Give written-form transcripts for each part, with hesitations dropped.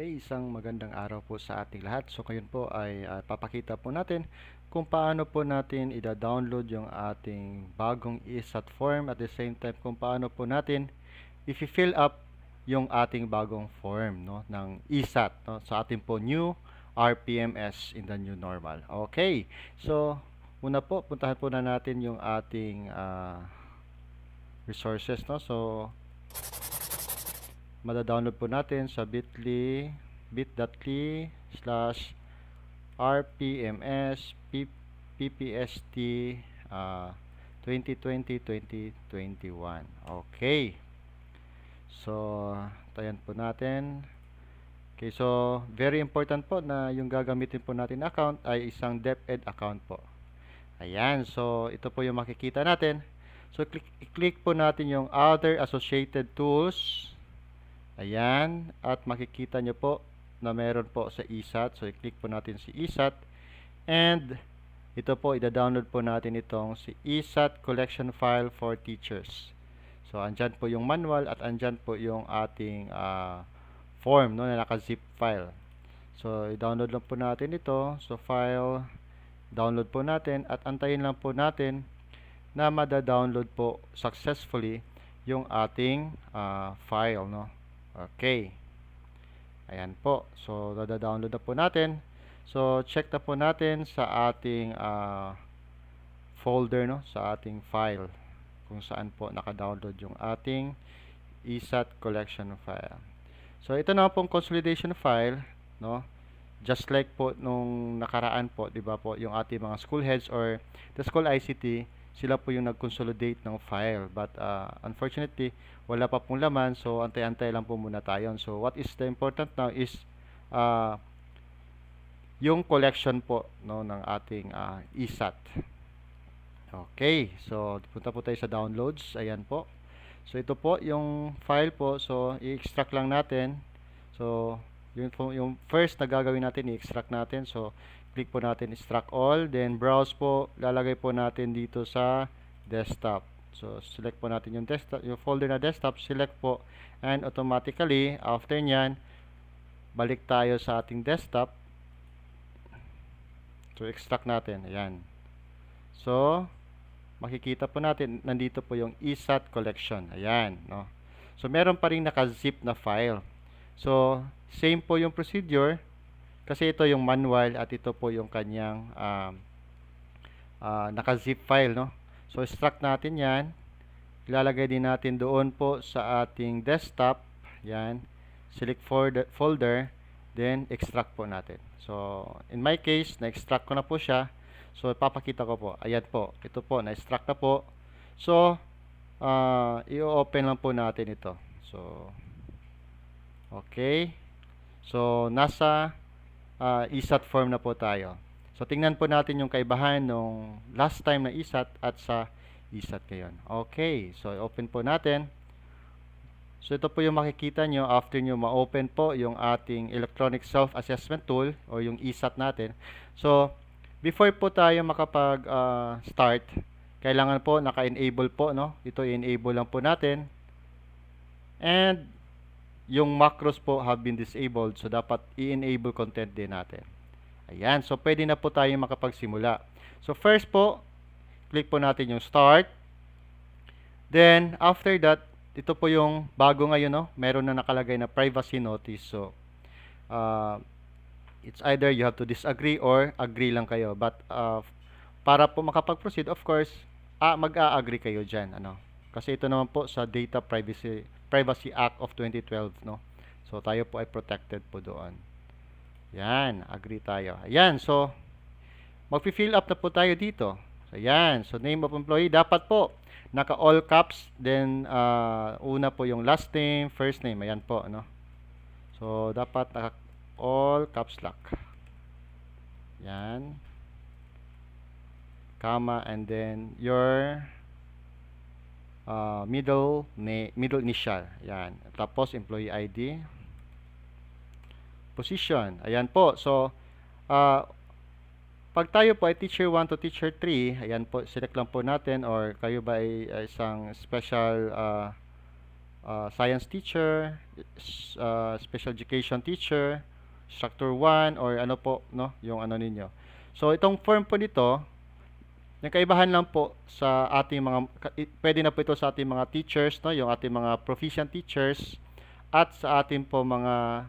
Okay, isang magandang araw po sa ating lahat. So ngayon po ay papakita po natin kung paano po natin ida-download yung ating bagong ESAT form, at the same time kung paano po natin i-fill up yung ating bagong form, no, ng ESAT, no, sa ating po new RPMS in the new normal. Okay, so una po, puntahan po na natin yung ating resources, no. So mada-download po natin sa bit.ly/rpms ppst 2020-2021. Okay, so tayan po natin. Okay, so very important po na yung gagamitin po natin account ay isang DepEd account po. Ayan, so ito po yung makikita natin. So click po natin yung other associated tools. Ayan, at makikita nyo po na meron po sa ESAT. So i-click po natin si ESAT, and ito po, ida-download po natin itong si ESAT collection file for teachers. So andyan po yung manual at andyan po yung ating form, no, na naka-zip file. So i-download lang po natin ito. So file, download po natin, at antayin lang po natin na mada-download po successfully yung ating file, no. Okay, ayan po. So dada-download na po natin. So check na po natin sa ating folder, no, sa ating file, kung saan po naka-download yung ating ESAT collection file. So ito na pong consolidation file, no, just like po nung nakaraan po, di ba po, yung ating mga school heads or the school ICT, sila po yung nag-consolidate ng file, but unfortunately wala pa pong laman, so antay-antay lang po muna tayo. So what is the important now is yung collection po, no, ng ating ESAT. Okay, so punta po tayo sa downloads. Ayan po, so ito po yung file po. So i-extract lang natin. So yun po yung first na gagawin natin, i-extract natin. So click po natin extract all, then browse po, lalagay po natin dito sa desktop. So select po natin yung desktop, yung folder na desktop, select po, and automatically after nyan, balik tayo sa ating desktop. So extract natin, ayan. So makikita po natin, nandito po yung ESAT collection, ayan, no. So meron pa ring naka-zip na file. So same po yung procedure, kasi ito yung manual at ito po yung kanyang naka-zip file, no. So extract natin yan, ilalagay din natin doon po sa ating desktop. Yan, select folder, then extract po natin. So in my case, na-extract ko na po siya. So ipapakita ko po, ayan po, ito po, na-extract na po. So i-open lang po natin ito. So okay, so nasa ESAT form na po tayo. So tingnan po natin yung kaibahan nung last time na ESAT at sa ESAT ngayon. Okay, so open po natin. So ito po yung makikita nyo after nyo ma-open po yung ating electronic self-assessment tool o yung ESAT natin. So before po tayo makapag start, kailangan po naka-enable po, no. Ito i-enable lang po natin, and yung macros po have been disabled, so dapat i-enable content din natin. Ayan, so pwede na po tayo makapagsimula. So first po, click po natin yung start. Then after that, ito po yung bago ngayon, no, meron na nakalagay na privacy notice. So it's either you have to disagree or agree lang kayo, but para po makapag-proceed, of course, mag-a-agree kayo dyan, ano, kasi ito naman po sa Data Privacy Act of 2012, no. So tayo po ay protected po doon. Yan, agree tayo. Ayan, so mag-fill up na po tayo dito. So ayan, so name of employee dapat po naka all caps, then una po yung last name, first name, ayan po, no. So dapat naka all caps lock. Yan, comma, and then your middle initial. Yan. Tapos employee ID. Position. Ayan po. So pag tayo po ay teacher 1 to teacher 3, ayan po, select lang po natin, or kayo ba ay isang special science teacher, special education teacher, structure 1 or ano po, no, yung ano ninyo. So itong form po nito, yung kaibahan lang po sa ating mga pwede na po ito sa ating mga teachers, no, yung ating mga proficient teachers at sa ating po mga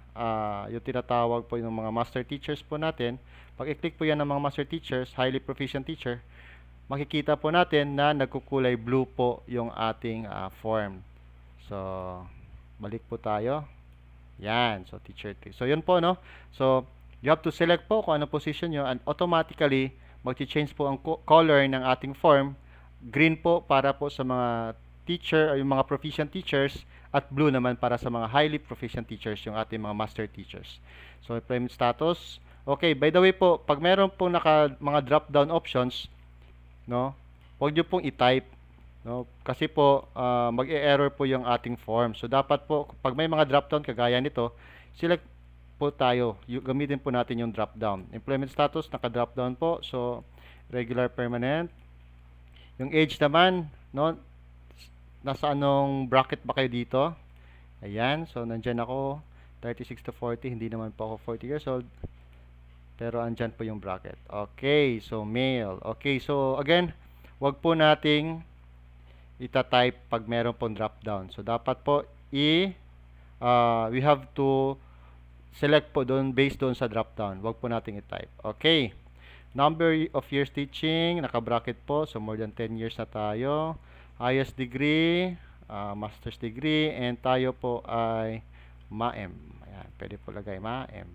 yung tinatawag po yung mga master teachers po natin. Pag i-click po yan ng mga master teachers, highly proficient teacher, makikita po natin na nagkukulay blue po yung ating form. So, balik po tayo. Yan. So, teacher 3. So, yun po, no? So, you have to select po kung ano position nyo and automatically, mag-change po ang color ng ating form. Green po para po sa mga teacher o yung mga proficient teachers at blue naman para sa mga highly proficient teachers, yung ating mga master teachers. So, employment status. Okay, by the way po, pag meron po mga drop-down options, no, huwag nyo pong i-type. No? Kasi po, mag-e-error po yung ating form. So, dapat po, pag may mga drop-down kagaya nito, select po tayo. Gamitin po natin yung drop-down. Employment status, naka-drop-down po. So, regular, permanent. Yung age naman, no, nasa anong bracket ba kayo dito? Ayan. So, nandyan ako, 36 to 40. Hindi naman po ako 40 years old. Pero andyan po yung bracket. Okay. So, male. Okay. So, again, wag po nating ita-type pag meron pong drop down. So, dapat po we have to select po doon based doon sa drop down. Wag po nating i-type. Okay. Number of years teaching, naka-bracket po. So, more than 10 years na tayo. Highest degree, master's degree, and tayo po ay MAEM. Ayan, pwede po lagay MAEM.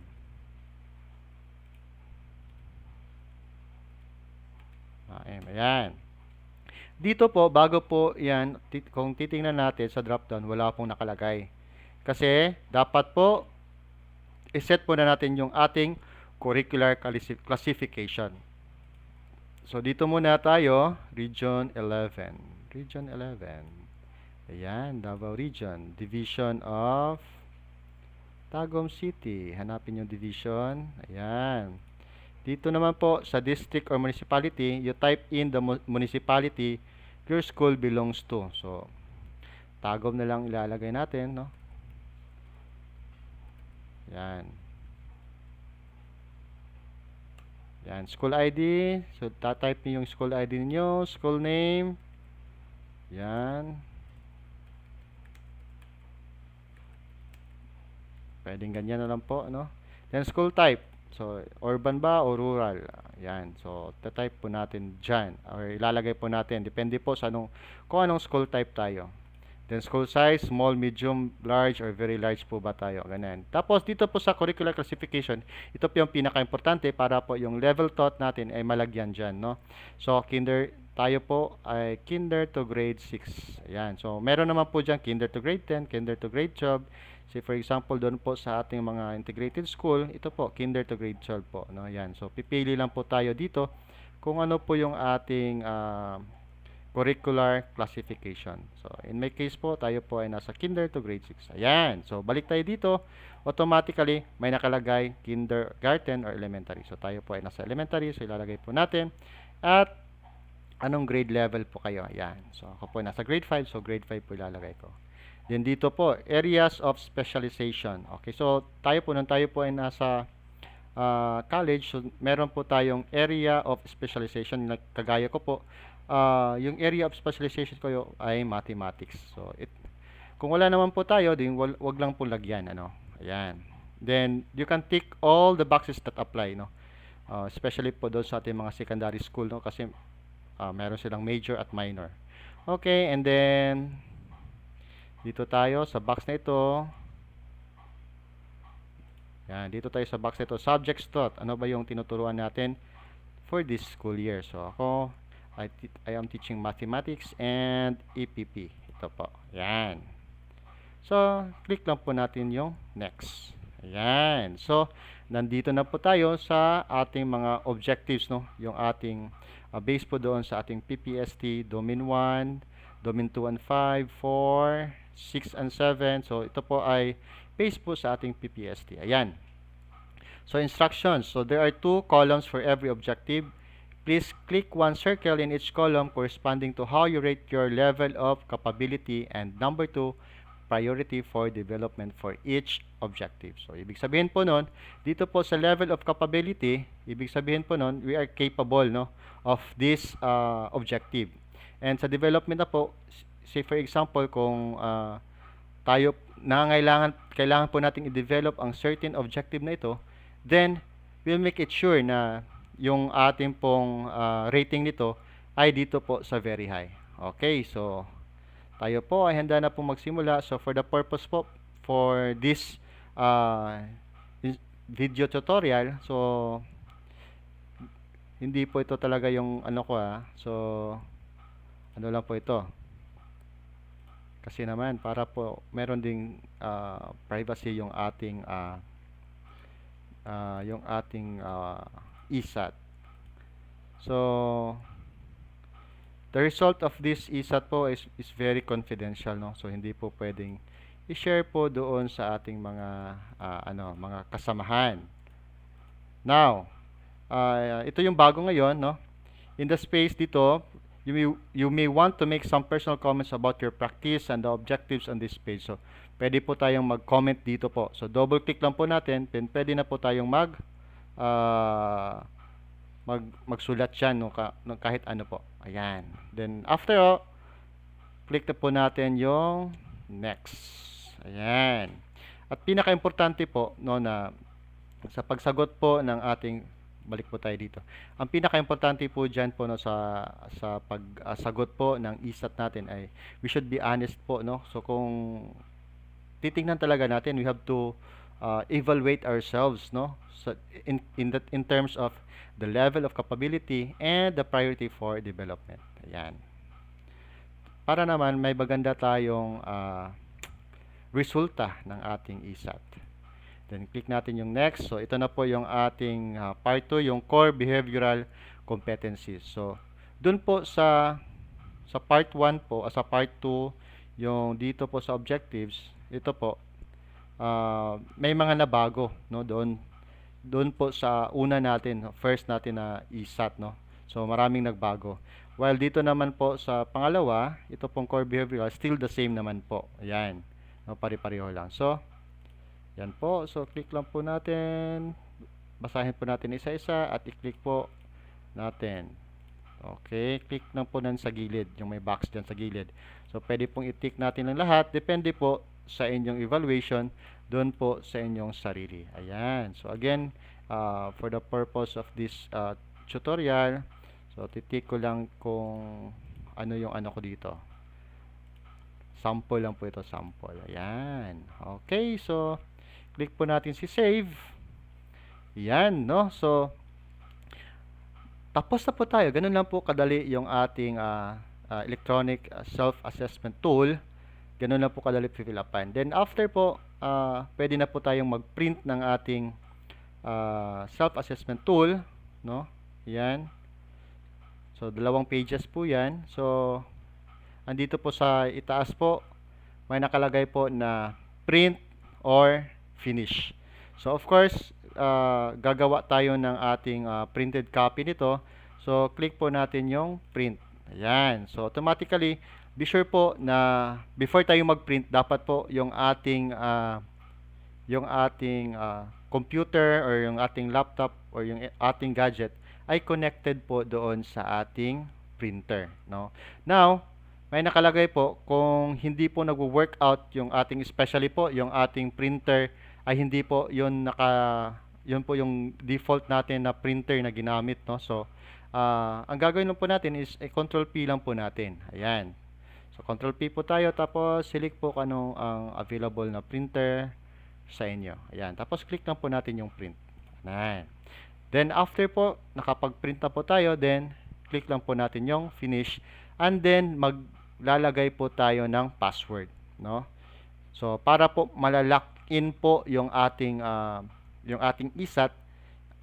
MAEM, ayan. Dito po, bago po yan, kung titingnan natin sa drop-down, wala pong nakalagay. Kasi, dapat po, iset po na natin yung ating curricular classification. So, dito muna tayo, Region 11. Region 11. Ayan, Davao Region. Division of Tagum City. Hanapin yung division. Ayan. Dito naman po sa district or municipality, you type in the municipality your school belongs to. So, Tagum na lang ilalagay natin, no? Yan. Yan, school ID. So, tatype niyo yung school ID niyo, school name. Yan. Pwedeng ganyan na lang po, no? Then, school type. So, urban ba o rural? Yan. So, tatype po natin dyan. Or ilalagay po natin. Depende po sa kung anong school type tayo. Then, school size, small, medium, large, or very large po ba tayo? Ganyan. Tapos, dito po sa curricular classification, ito po yung pinaka-importante para po yung level taught natin ay malagyan dyan, no? So, tayo po ay kinder to grade 6. Ayan. So, meron naman po dyan kinder to grade 10, kinder to grade 12. Say for example, doon po sa ating mga integrated school, ito po, kinder to grade 12 po. No? Ayan. So, pipili lang po tayo dito kung ano po yung ating curricular classification. So, in my case po, tayo po ay nasa kinder to grade 6. Ayan. So, balik tayo dito. Automatically, may nakalagay kindergarten or elementary. So, tayo po ay nasa elementary. So, ilalagay po natin. At, anong grade level po kayo? Ayan. So, ako po ay nasa grade 5. So, grade 5 po ilalagay ko. Then dito po, areas of specialization. Okay, so tayo po ay nasa college, so meron po tayong area of specialization. Kagaya ko po, yung area of specialization ko ay mathematics. So, kung wala naman po tayo, din wag lang po lagyan. Ano? Ayan. Then, you can tick all the boxes that apply. No? Especially po doon sa ating mga secondary school. No? Kasi meron silang major at minor. Okay, and then dito tayo sa box na ito. Yan, dito tayo sa box na ito. Subjects taught. Ano ba yung tinuturuan natin for this school year? So, ako, I am teaching mathematics and EPP. Ito po. Yan. So, click lang po natin yung next. Ayan. So, nandito na po tayo sa ating mga objectives, no? Yung ating base po doon sa ating PPST, Domain 1, Domain 2 and 5, 4, 6 and 7. So, ito po ay based po sa ating PPST. Ayan. So, instructions. So, there are 2 columns for every objective. Please click one circle in each column corresponding to how you rate your level of capability. And number 2, priority for development for each objective. So, ibig sabihin po nun, dito po sa level of capability, ibig sabihin po nun, we are capable, no, of this objective. And sa development na po, say for example, kung tayo kailangan po nating i-develop ang certain objective na ito, then we'll make it sure na yung ating pong rating nito ay dito po sa very high. Okay, so tayo po ay handa na po magsimula. So for the purpose po for this video tutorial, so hindi po ito talaga yung ano ko So ano lang po ito. Kasi naman para po meron ding privacy yung ating ESAT. So the result of this ESAT po is very confidential, no? So hindi po pwedeng i-share po doon sa ating mga mga kasamahan. Now, ito yung bago ngayon, no? In the space dito, you may want to make some personal comments about your practice and the objectives on this page. So, pwede po tayong mag-comment dito po. So, double click lang po natin, then pwede na po tayong magsulat dyan, no, kahit ano po. Ayan. Then, after, click na po natin yung next. Ayan. At pinaka-importante po, no, na sa pagsagot po ng ating, balik po tayo dito. Ang pinaka-importante po dyan po, no, sa pagsagot po ng ESAT natin ay we should be honest po, no. So, kung titingnan talaga natin, we have to evaluate ourselves, no. So, in terms of the level of capability and the priority for development. Ayan. Para naman may maganda tayong resulta ng ating ESAT. Then click natin yung next. So ito na po yung ating part 2, yung core behavioral competencies. So dun po sa part 1 po, sa part 2, yung dito po sa objectives, ito po may mga nabago, no, doon po sa una natin, first natin na ESAT, no. So maraming nagbago. While dito naman po sa pangalawa, ito pong core behavioral, still the same naman po. Ayan. No, pare-pareho lang. So yan po. So, click lang po natin. Basahin po natin isa-isa at i-click po natin. Okay. Click lang po nan sa gilid. Yung may box dyan sa gilid. So, pwede pong i-tick natin ng lahat. Depende po sa inyong evaluation. Doon po sa inyong sarili. Ayan. So, again, for the purpose of this tutorial, so, titik ko lang kung ano yung ano ko dito. Sample lang po ito. Sample. Ayan. Okay. So, click po natin si save. Yan, no? So, tapos na po tayo. Ganun lang po kadali yung ating electronic self-assessment tool. Ganun lang po kadali fill upan. Then, after po, pwede na po tayong mag-print ng ating self-assessment tool, no? Yan. So, 2 pages po yan. So, andito po sa itaas po, may nakalagay po na print or finish. So of course, gagawa tayo ng ating printed copy nito. So click po natin yung print. Ayan. So automatically, be sure po na before tayo mag-print, dapat po yung ating computer or yung ating laptop or yung ating gadget ay connected po doon sa ating printer, no? Now, may nakalagay po kung hindi po nagwo-workout yung ating, especially po yung ating printer ay hindi po yun yun po yung default natin na printer na ginamit, no? So ang gagawin lang po natin is control P lang po natin. Ayan. So control P po tayo, tapos select po kung anong ang available na printer sa inyo. Ayan. Tapos click lang po natin yung print. Ayan. Then after po nakapag-print na po tayo, then click lang po natin yung finish, and then maglalagay po tayo ng password, no? So para po malalock in po yung ating ESAT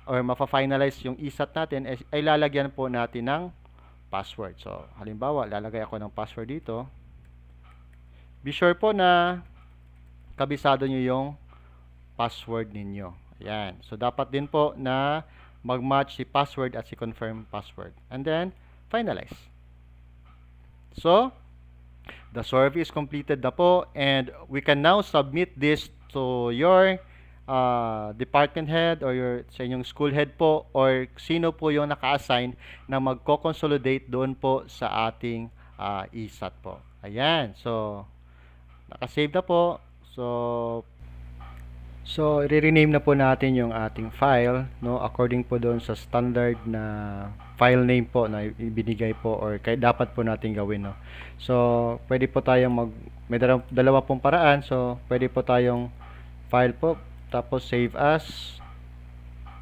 or mafa-finalize yung ESAT natin, ay lalagyan po natin ng password. So halimbawa, lalagay ako ng password dito. Be sure po na kabisado nyo yung password ninyo. Ayan. So dapat din po na mag-match si password at si confirm password. And then finalize. So The survey is completed na po, and we can now submit this to your department head or sa inyong school head po, or sino po yung naka-assign na magko-consolidate doon po sa ating ESAT po. Ayan. So, naka-save na po. So, i-rename na po natin yung ating file, no, according po doon sa standard na file name po na ibinigay po, or kaya dapat po natin gawin, no. So, pwede po tayong may dalawa pong paraan. So, pwede po tayong file po, tapos save as.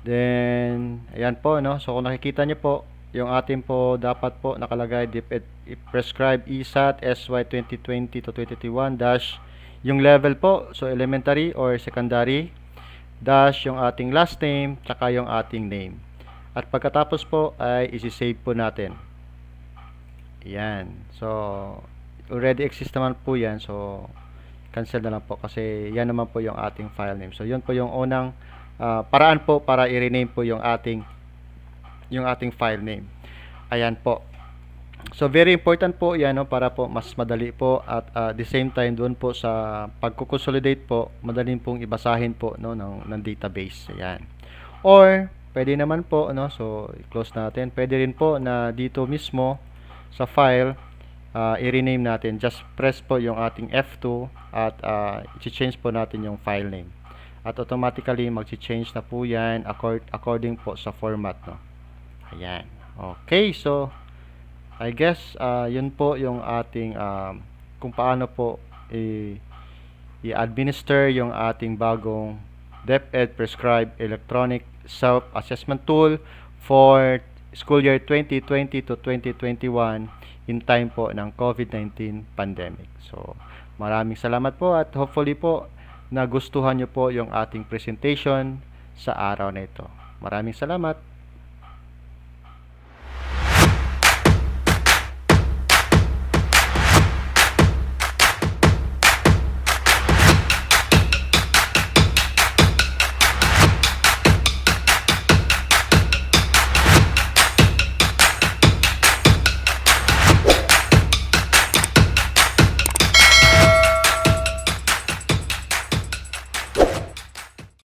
Then, ayan po, no. So, kung nakikita nyo po, yung ating po dapat po nakalagay prescribed ESAT SY 2020 to 2021 dash yung level po, so elementary or secondary, dash yung ating last name, tsaka yung ating name. At pagkatapos po ay isi-save po natin. Yan. So, already exist naman po yan. So, cancel na lang po kasi yan naman po yung ating file name. So, yun po yung unang paraan po para i-rename po yung ating file name. Ayan po. So, very important po yan, no, para po mas madali po, at the same time doon po sa pagko-consolidate po, madaling pong ibasahin po, no, ng database. Ayan. Or, pwede naman po, no, so i-close natin. Pwede rin po na dito mismo sa file, i-rename natin. Just press po yung ating F2 at i-change po natin yung file name. At automatically mag-change na po yan according po sa format, no. Ayan. Okay, so I guess yun po yung ating kung paano po i-administer yung ating bagong DepEd Prescribed Electronic Self-Assessment Tool for school year 2020 to 2021 in time po ng COVID-19 pandemic. So, maraming salamat po, at hopefully po nagustuhan nyo po yung ating presentation sa araw na ito. Maraming salamat.